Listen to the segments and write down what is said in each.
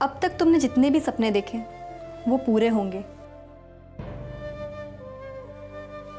अब तक तुमने जितने भी सपने देखे वो पूरे होंगे,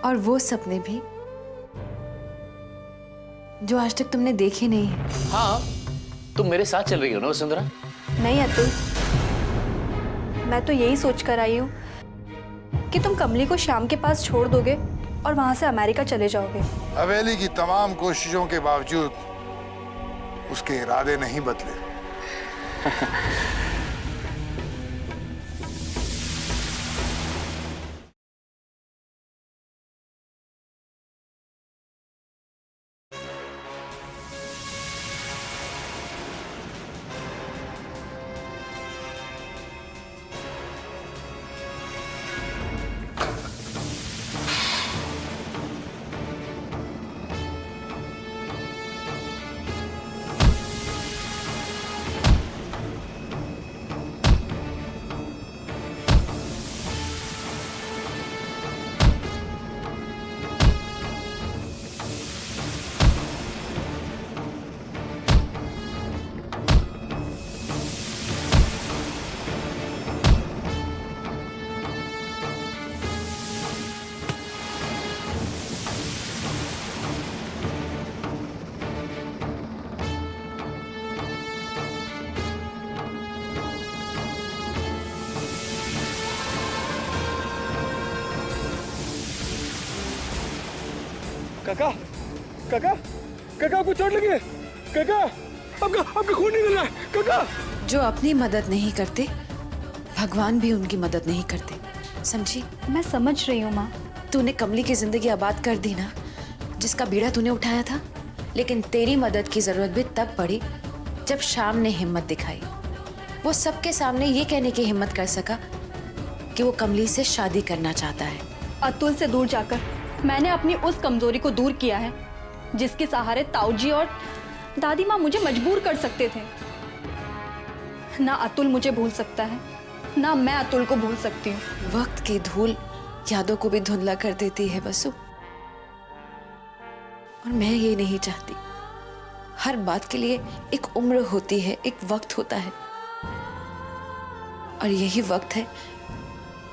और वो सपने भी जो आज तक तुमने देखे नहीं है। हाँ, तुम मेरे साथ चल रही हो ना वसुंधरा? नहीं अतुल, मैं तो यही सोच कर आई हूँ कि तुम कमली को श्याम के पास छोड़ दोगे और वहां से अमेरिका चले जाओगे। हवेली की तमाम कोशिशों के बावजूद उसके इरादे नहीं बदले। काका, काका, काका आपको चोट लगी है? काका, आपका खून निकल रहा है। काका, जो अपनी मदद नहीं करते भगवान भी उनकी मदद नहीं करते, समझी? मैं समझ रही हूँ माँ। तूने कमली की जिंदगी आबाद कर दी ना, जिसका बीड़ा तूने उठाया था। लेकिन तेरी मदद की जरूरत भी तब पड़ी जब श्याम ने हिम्मत दिखाई। वो सबके सामने ये कहने की हिम्मत कर सका कि वो कमली से शादी करना चाहता है। अतुल से दूर जाकर मैंने अपनी उस कमजोरी को दूर किया है जिसके सहारे ताऊजी और दादी माँ मुझे मजबूर कर सकते थे। ना अतुल मुझे भूल सकता है, ना मैं अतुल को भूल सकती हूँ। वक्त की धूल यादों को भी धुंधला कर देती है वसु, और मैं ये नहीं चाहती। हर बात के लिए एक उम्र होती है, एक वक्त होता है, और यही वक्त है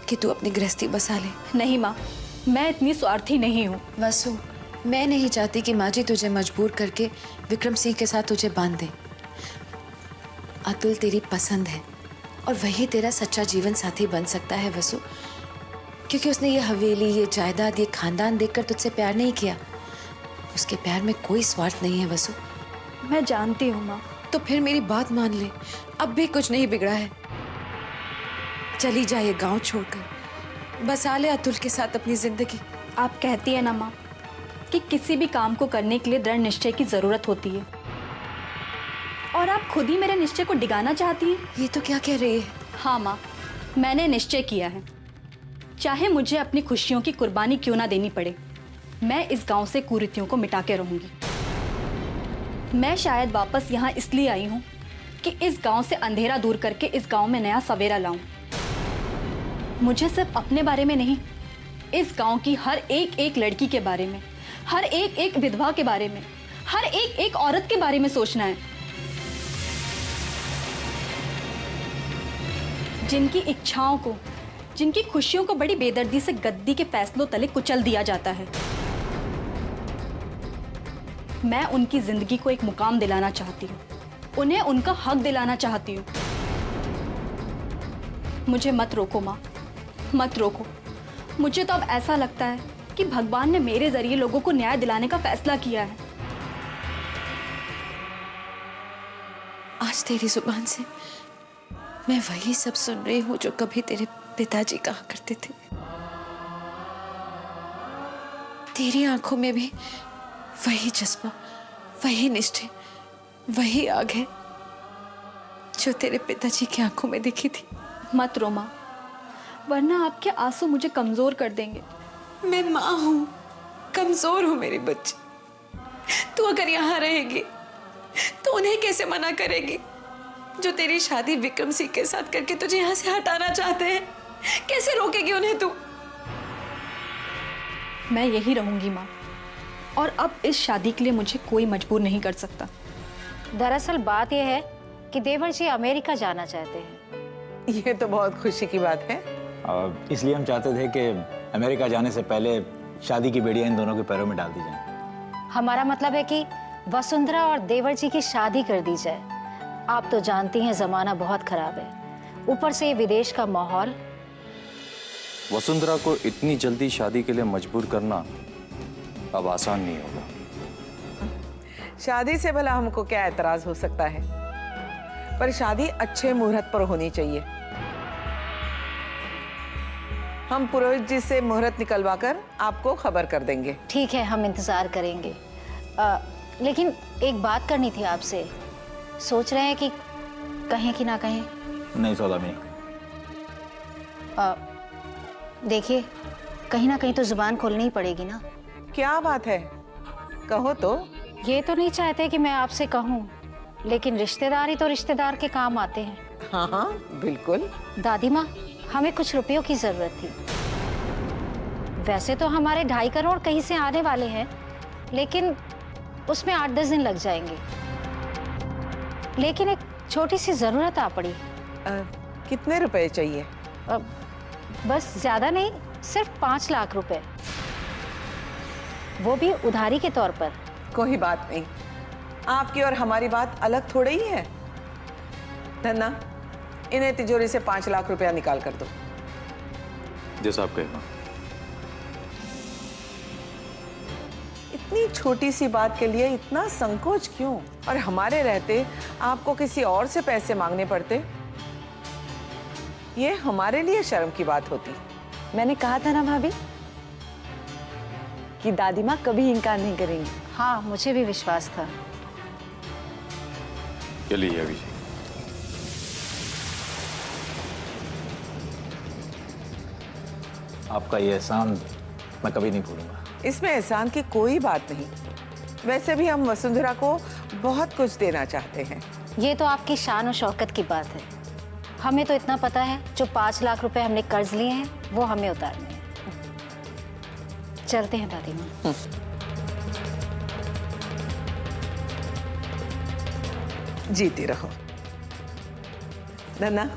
कि तू अपनी गृहस्थी बसा ले। नहीं माँ, मैं इतनी स्वार्थी नहीं हूँ। वसु, मैं नहीं चाहती कि माँ जी तुझे मजबूर करके विक्रम सिंह के साथ तुझे बांध दे। अतुल तेरी पसंद है और वही तेरा सच्चा जीवन साथी बन सकता है वसु, क्योंकि उसने ये हवेली, ये जायदाद, ये खानदान देखकर तुझसे प्यार नहीं किया। उसके प्यार में कोई स्वार्थ नहीं है वसु। मैं जानती हूँ माँ। तो फिर मेरी बात मान ले, अब भी कुछ नहीं बिगड़ा है। चली जा ये गांव छोड़कर, बसा ले अतुल के साथ अपनी जिंदगी। आप कहती है ना माँ कि किसी भी काम को करने के लिए दृढ़ निश्चय की जरूरत होती है, और आप खुद ही मेरे निश्चय को डिगाना चाहती हैं। ये तो क्या कह रही है? हाँ माँ, मैंने निश्चय किया है, चाहे मुझे अपनी खुशियों की कुर्बानी क्यों ना देनी पड़े, मैं इस गांव से कुरीतियों को मिटा के रहूंगी। मैं शायद वापस यहाँ इसलिए आई हूँ कि इस गांव से अंधेरा दूर करके इस गांव में नया सवेरा लाऊं। मुझे सिर्फ अपने बारे में नहीं, इस गांव की हर एक एक लड़की के बारे में, हर एक एक विधवा के बारे में, हर एक एक औरत के बारे में सोचना है, जिनकी इच्छाओं को, जिनकी खुशियों को बड़ी बेदर्दी से गद्दी के फैसलों तले कुचल दिया जाता है। मैं उनकी जिंदगी को एक मुकाम दिलाना चाहती हूँ, उन्हें उनका हक दिलाना चाहती हूँ। मुझे मत रोको माँ, मत रोको। मुझे तो अब ऐसा लगता है कि भगवान ने मेरे जरिए लोगों को न्याय दिलाने का फैसला किया है। आज तेरी जुबान से मैं वही सब सुन रही हूँ जो कभी तेरे पिताजी कहा करते थे। तेरी आंखों में भी वही जज्बा, वही निष्ठा, वही आग है जो तेरे पिताजी की आंखों में दिखी थी। मत रो माँ, वरना आपके आंसू मुझे कमजोर कर देंगे। मैं माँ हूँ, कमजोर हूँ मेरी बच्ची। तू अगर यहाँ रहेगी तो उन्हें कैसे मना करेगी जो तेरी शादी विक्रम सिंह के साथ करके तुझे यहाँ से हटाना चाहते हैं? कैसे रोकेगी उन्हें तू? मैं यही रहूंगी माँ, और अब इस शादी के लिए मुझे कोई मजबूर नहीं कर सकता। दरअसल बात यह है कि देवर जी अमेरिका जाना चाहते हैं। ये तो बहुत खुशी की बात है। इसलिए हम चाहते थे कि अमेरिका जाने से पहले शादी की बेड़ियां इन दोनों के पैरों में डाल दी जाएं। हमारा मतलब है कि वसुंधरा और देवर जी की शादी कर दी जाए। आप तो जानती हैं जमाना बहुत खराब है, ऊपर से ये विदेश का माहौल। वसुंधरा को इतनी जल्दी शादी के लिए मजबूर करना अब आसान नहीं होगा। शादी से भला हमको क्या एतराज हो सकता है, पर शादी अच्छे मुहूर्त पर होनी चाहिए। हम पुरोहित जी से मुहूर्त निकलवाकर आपको खबर कर देंगे। ठीक है, हम इंतजार करेंगे। लेकिन एक बात करनी थी आपसे। सोच रहे हैं कि कहें कि ना कहें? नहीं सौदामिनी। देखिए, कहीं ना कहीं तो जुबान खोलनी ही पड़ेगी ना। क्या बात है, कहो तो। ये तो नहीं चाहते कि मैं आपसे कहूँ, लेकिन रिश्तेदारी तो रिश्तेदार के काम आते हैं। हाँ हाँ बिल्कुल। दादी माँ, हमें कुछ रुपयों की जरूरत थी। वैसे तो हमारे 2.5 करोड़ कहीं से आने वाले हैं, लेकिन उसमें 8-10 दिन लग जाएंगे। लेकिन एक छोटी सी जरूरत आ पड़ी। कितने रुपए चाहिए? बस ज्यादा नहीं, सिर्फ 5 लाख रुपए, वो भी उधारी के तौर पर। कोई बात नहीं, आपकी और हमारी बात अलग थोड़ी ही है। धन्ना, इन्हें तिजोरी से 5 लाख रुपया निकाल कर दो। जैसा आप कहेगा। इतनी छोटी सी बात के लिए इतना संकोच क्यों? और हमारे रहते आपको किसी और से पैसे मांगने पड़ते, ये हमारे लिए शर्म की बात होती। मैंने कहा था ना भाभी कि दादी माँ कभी इनकार नहीं करेंगी। हाँ, मुझे भी विश्वास था। चलिए अभी जी। आपका ये एहसान मैं कभी नहीं भूलूंगा। इसमें एहसान की कोई बात नहीं। वैसे भी हम वसुंधरा को बहुत कुछ देना चाहते हैं। ये तो आपकी शान और शौकत की बात है। हमें तो इतना पता है, जो 5 लाख रुपए हमने कर्ज लिए हैं वो हमें उतारने हैं। चलते हैं दादी माँ। जीती रहो। धन्ना,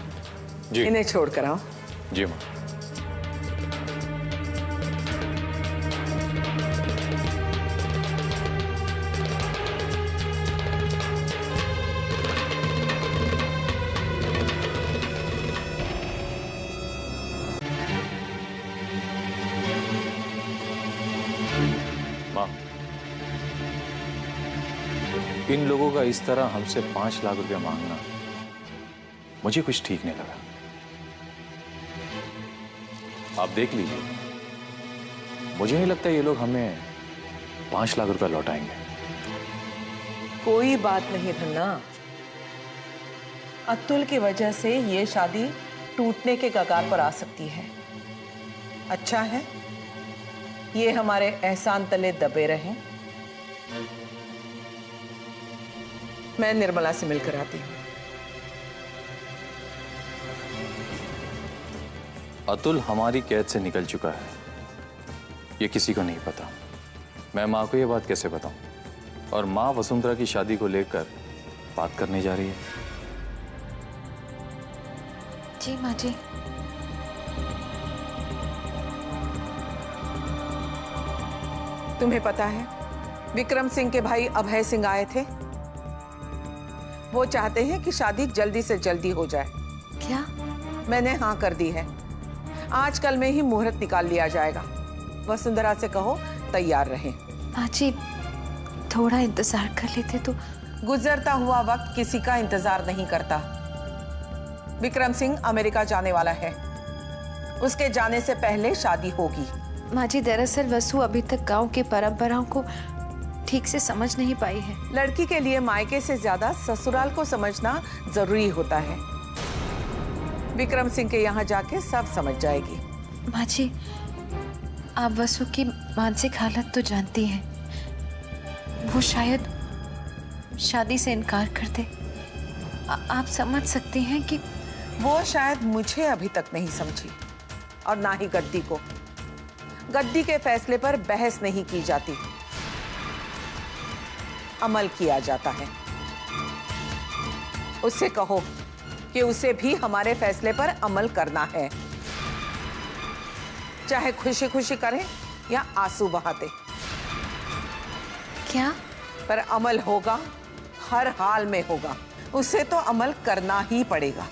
जी। इन्हें छोड़ कर आओ। जी माँ। माँ, इन लोगों का इस तरह हमसे 5 लाख रुपया मांगना मुझे कुछ ठीक नहीं लगा। आप देख लीजिए, मुझे नहीं लगता ये लोग हमें 5 लाख रुपया लौटाएंगे। कोई बात नहीं धन्ना, अतुल की वजह से ये शादी टूटने के कगार पर आ सकती है। अच्छा है ये हमारे एहसान तले दबे रहें। मैं निर्मला से मिलकर आती हूँ। अतुल हमारी कैद से निकल चुका है, ये किसी को नहीं पता। मैं माँ को ये बात कैसे बताऊं? और माँ वसुंधरा की शादी को लेकर बात करने जा रही है। जी माँ जी। तुम्हें पता है विक्रम सिंह के भाई अभय सिंह आए थे। वो चाहते हैं कि शादी जल्दी से जल्दी हो जाए। क्या? मैंने हाँ कर दी है। आजकल में ही मुहूर्त निकाल लिया जाएगा। वसुंधरा से कहो तैयार रहें। माँ जी, थोड़ा इंतजार कर लेते तो। गुजरता हुआ वक्त किसी का इंतजार नहीं करता। विक्रम सिंह अमेरिका जाने वाला है, उसके जाने से पहले शादी होगी। माँ जी, दरअसल वसु अभी तक गांव की परंपराओं को ठीक से समझ नहीं पाई है। लड़की के लिए मायके से ज्यादा ससुराल को समझना जरूरी होता है। विक्रम सिंह के यहाँ जाके सब समझ जाएगी। माँ जी, आप वसु की मानसिक हालत तो जानती हैं। वो शायद शादी से इनकार कर दे। आप समझ सकती हैं कि वो शायद मुझे अभी तक नहीं समझी, और ना ही गद्दी को। गद्दी के फैसले पर बहस नहीं की जाती, अमल किया जाता है। उससे कहो कि उसे भी हमारे फैसले पर अमल करना है, चाहे खुशी खुशी करे या आंसू बहाते। क्या? पर अमल होगा, हर हाल में होगा। उसे तो अमल करना ही पड़ेगा।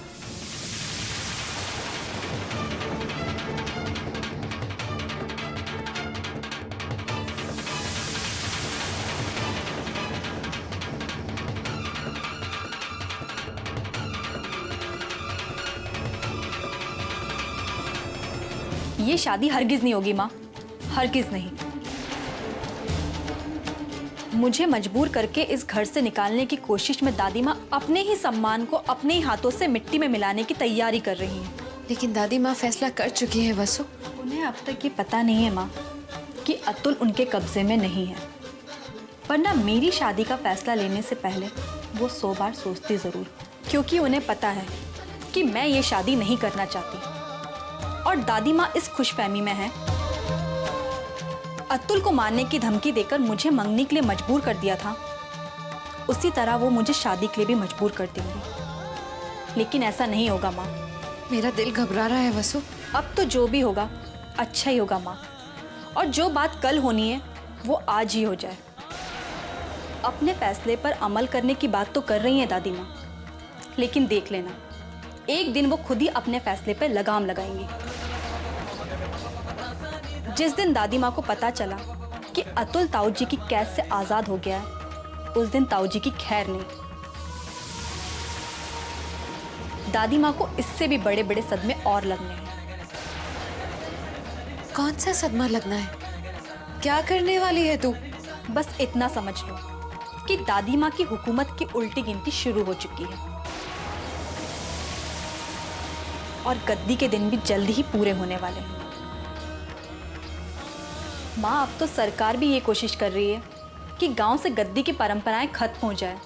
ये शादी हरगिज नहीं होगी माँ, हरगिज नहीं। मुझे मजबूर करके इस घर से निकालने की कोशिश में दादी माँ अपने ही सम्मान को अपने ही हाथों से मिट्टी में मिलाने की तैयारी कर रही हैं। लेकिन दादी माँ फैसला कर चुकी है वसु। उन्हें अब तक ये पता नहीं है माँ कि अतुल उनके कब्जे में नहीं है, वरना मेरी शादी का फैसला लेने से पहले वो 100 बार सोचती ज़रूर, क्योंकि उन्हें पता है कि मैं ये शादी नहीं करना चाहती। और दादी माँ इस खुशफहमी में है, अतुल को मारने की धमकी देकर मुझे मंगनी के लिए मजबूर कर दिया था, उसी तरह वो मुझे शादी के लिए भी मजबूर कर देंगी। लेकिन ऐसा नहीं होगा माँ। मेरा दिल घबरा रहा है वसु। अब तो जो भी होगा अच्छा ही होगा माँ, और जो बात कल होनी है वो आज ही हो जाए। अपने फैसले पर अमल करने की बात तो कर रही हैं दादी माँ, लेकिन देख लेना एक दिन वो खुद ही अपने फैसले पर लगाम लगाएंगी। जिस दिन दादी माँ को पता चला कि अतुल ताऊ जी की कैद से आजाद हो गया है, उस दिन ताऊ जी की खैर नहीं। दादी माँ को इससे भी बड़े बड़े सदमे और लगने हैं। कौन सा सदमा लगना है? क्या करने वाली है तू? बस इतना समझ लो कि दादी माँ की हुकूमत की उल्टी गिनती शुरू हो चुकी है, और गद्दी के दिन भी जल्द ही पूरे होने वाले हैं। माँ, अब तो सरकार भी ये कोशिश कर रही है कि गांव से गद्दी की परंपराएं खत्म हो जाए।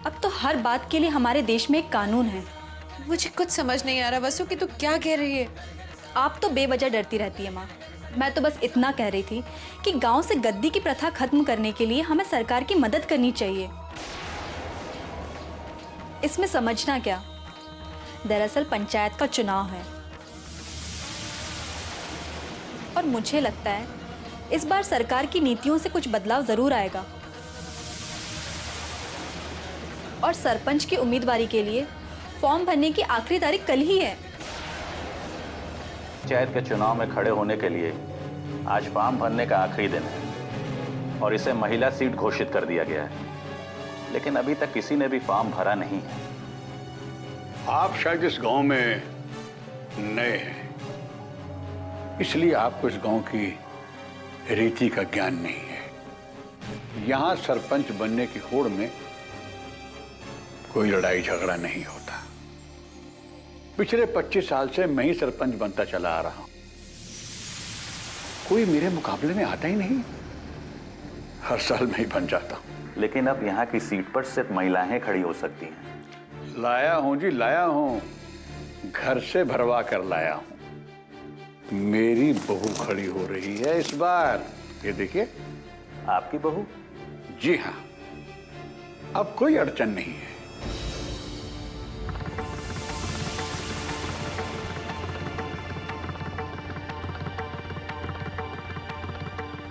अब तो हर बात के लिए हमारे देश में एक कानून है। मुझे कुछ समझ नहीं आ रहा वसु कि तू क्या कह रही है। आप तो बेवजह डरती रहती है माँ। मैं तो बस इतना कह रही थी कि गांव से गद्दी की प्रथा खत्म करने के लिए हमें सरकार की मदद करनी चाहिए। इसमें समझना क्या, दरअसल पंचायत का चुनाव है, और मुझे लगता है इस बार सरकार की नीतियों से कुछ बदलाव जरूर आएगा। और सरपंच की उम्मीदवारी के लिए फॉर्म भरने की आखिरी तारीख कल ही है। पंचायत के चुनाव में खड़े होने के लिए आज फॉर्म भरने का आखिरी दिन है, और इसे महिला सीट घोषित कर दिया गया है, लेकिन अभी तक किसी ने भी फॉर्म भरा नहीं है। आप शायद इस गांव में नए हैं, इसलिए आपको इस गांव की रीति का ज्ञान नहीं है। यहां सरपंच बनने की होड़ में कोई लड़ाई झगड़ा नहीं होता। पिछले 25 साल से मैं ही सरपंच बनता चला आ रहा हूं, कोई मेरे मुकाबले में आता ही नहीं। हर साल मैं ही बन जाता हूं। लेकिन अब यहाँ की सीट पर सिर्फ महिलाएं खड़ी हो सकती हैं। लाया हूं जी, लाया हूं, घर से भरवा कर लाया हूं। मेरी बहू खड़ी हो रही है इस बार, ये देखिए। आपकी बहू? जी हाँ, अब कोई अड़चन नहीं है।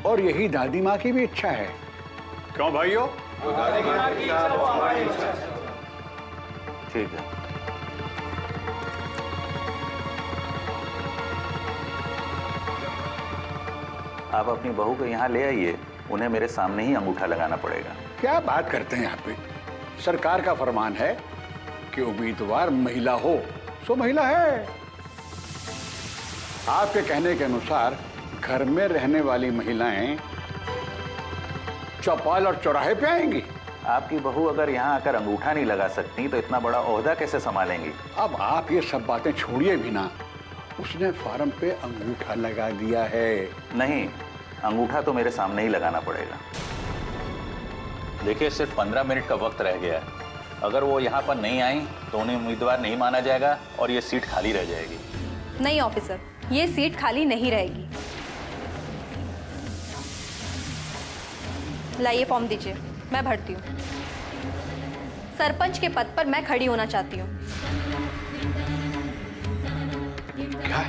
और यही दादी माँ की भी इच्छा है। क्यों भाइयों? ठीक है। आप अपनी बहू को यहाँ ले आइए, उन्हें मेरे सामने ही अंगूठा लगाना पड़ेगा। क्या बात करते हैं यहाँ पे? सरकार का फरमान है कि उम्मीदवार महिला हो सो महिला है। आपके कहने के अनुसार घर में रहने वाली महिलाएं चौपाल और चौराहे पे आएंगी। आपकी बहू अगर यहाँ आकर अंगूठा नहीं लगा सकती तो इतना बड़ा ओहदा कैसे संभालेंगी? अब आप ये सब बातें छोड़िए भी ना, उसने फार्म पे अंगूठा लगा दिया है। नहीं, अंगूठा तो मेरे सामने ही लगाना पड़ेगा। देखिए, सिर्फ 15 मिनट का वक्त रह गया है। अगर वो यहाँ पर नहीं आई तो उन्हें उम्मीदवार नहीं माना जाएगा और ये सीट खाली रह जाएगी। नहीं ऑफिसर, ये सीट खाली नहीं रहेगी। लाइए फॉर्म दीजिए, मैं भरती हूँ। सरपंच के पद पर मैं खड़ी होना चाहती हूँ। क्या?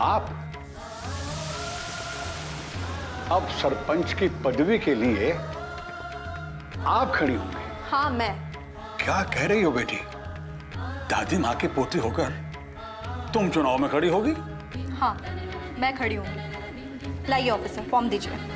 आप अब सरपंच की पदवी के लिए आप खड़ी होंगी? हाँ, मैं। क्या कह रही हो बेटी? दादी माँ की पोती होकर तुम चुनाव में खड़ी होगी? हाँ, मैं खड़ी हूँ। लाइए ऑफिसर, फॉर्म दीजिए।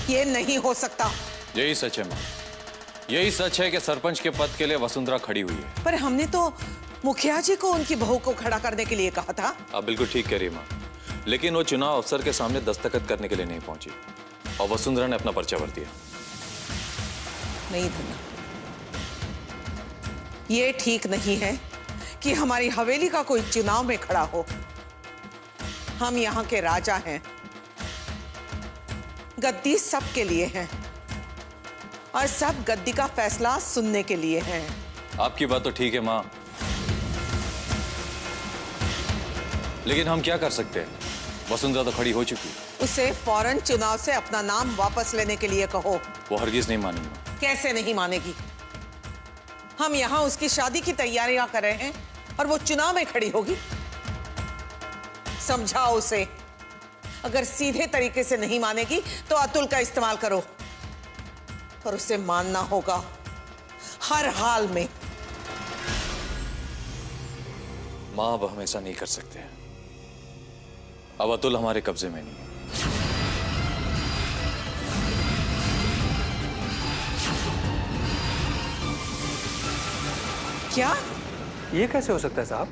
ये नहीं हो सकता। यही सच है माँ, यही सच है कि सरपंच के पद के लिए वसुंधरा खड़ी हुई है। पर हमने तो मुखिया जी को उनकी बहू को खड़ा करने के लिए कहा था। आप बिल्कुल ठीक कह रही है माँ, लेकिन वो चुनाव अफसर के सामने दस्तखत करने के लिए नहीं पहुंची और वसुंधरा ने अपना पर्चा भर दिया। नहीं धन्ना, ये ठीक नहीं है कि हमारी हवेली का कोई चुनाव में खड़ा हो। हम यहाँ के राजा हैं, गद्दी सबके लिए है और सब गद्दी का फैसला सुनने के लिए हैं। आपकी बात तो ठीक है माँ, लेकिन हम क्या कर सकते हैं? वसुंधरा तो खड़ी हो चुकी है। उसे फौरन चुनाव से अपना नाम वापस लेने के लिए कहो। वो हरगिज नहीं मानेगी माँ। कैसे नहीं मानेगी? हम यहाँ उसकी शादी की तैयारियां कर रहे हैं और वो चुनाव में खड़ी होगी। समझाओ उसे। अगर सीधे तरीके से नहीं मानेगी तो अतुल का इस्तेमाल करो, और उसे मानना होगा हर हाल में। माँ अब हम ऐसा नहीं कर सकते हैं। अब अतुल हमारे कब्जे में नहीं है। क्या? ये कैसे हो सकता है साहब?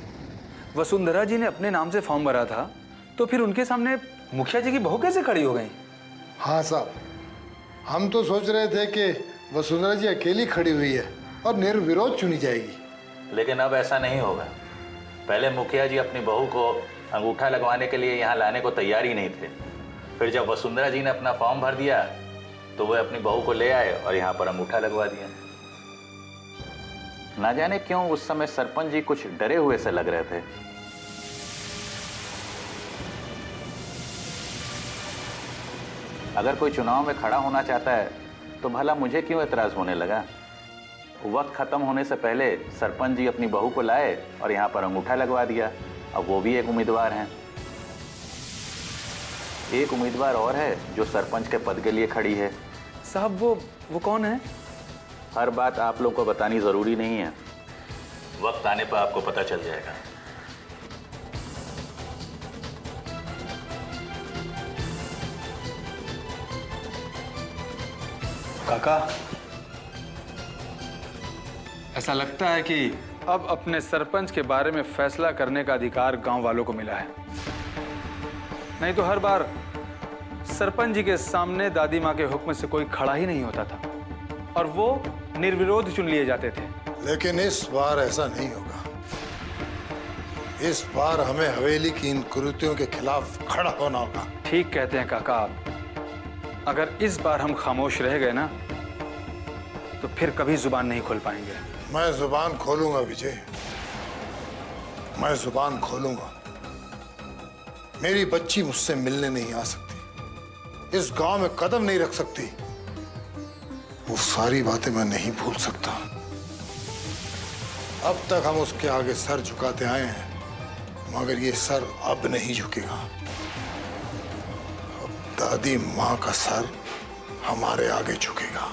वसुंधरा जी ने अपने नाम से फॉर्म भरा था, तो फिर उनके सामने मुखिया जी की बहू कैसे खड़ी हो गई? हाँ साहब, हम तो सोच रहे थे कि वसुंधरा जी अकेली खड़ी हुई है और निर्विरोध चुनी जाएगी। लेकिन अब ऐसा नहीं होगा। पहले मुखिया जी अपनी बहू को अंगूठा लगवाने के लिए यहाँ लाने को तैयार ही नहीं थे। फिर जब वसुंधरा जी ने अपना फॉर्म भर दिया तो वो अपनी बहू को ले आए और यहाँ पर अंगूठा लगवा दिया। ना जाने क्यों उस समय सरपंच जी कुछ डरे हुए से लग रहे थे। अगर कोई चुनाव में खड़ा होना चाहता है तो भला मुझे क्यों एतराज होने लगा? वक्त खत्म होने से पहले सरपंच जी अपनी बहू को लाए और यहाँ पर अंगूठा लगवा दिया। अब वो भी एक उम्मीदवार हैं। एक उम्मीदवार और है जो सरपंच के पद के लिए खड़ी है। साहब वो कौन है? हर बात आप लोगों को बतानी जरूरी नहीं है, वक्त आने पर आपको पता चल जाएगा। काका, ऐसा लगता है कि अब अपने सरपंच के बारे में फैसला करने का अधिकार गांव वालों को मिला है। नहीं तो हर बार सरपंच जी के सामने दादी माँ के हुक्म से कोई खड़ा ही नहीं होता था और वो निर्विरोध चुन लिए जाते थे। लेकिन इस बार ऐसा नहीं होगा। इस बार हमें हवेली की इन कुरीतियों के खिलाफ खड़ा होना होगा। ठीक कहते हैं काका आप। अगर इस बार हम खामोश रह गए ना तो फिर कभी जुबान नहीं खोल पाएंगे। मैं जुबान खोलूंगा विजय, मैं जुबान खोलूंगा। मेरी बच्ची मुझसे मिलने नहीं आ सकती, इस गांव में कदम नहीं रख सकती। वो सारी बातें मैं नहीं भूल सकता। अब तक हम उसके आगे सर झुकाते आए हैं, मगर ये सर अब नहीं झुकेगा। अब दादी माँ का सर हमारे आगे झुकेगा।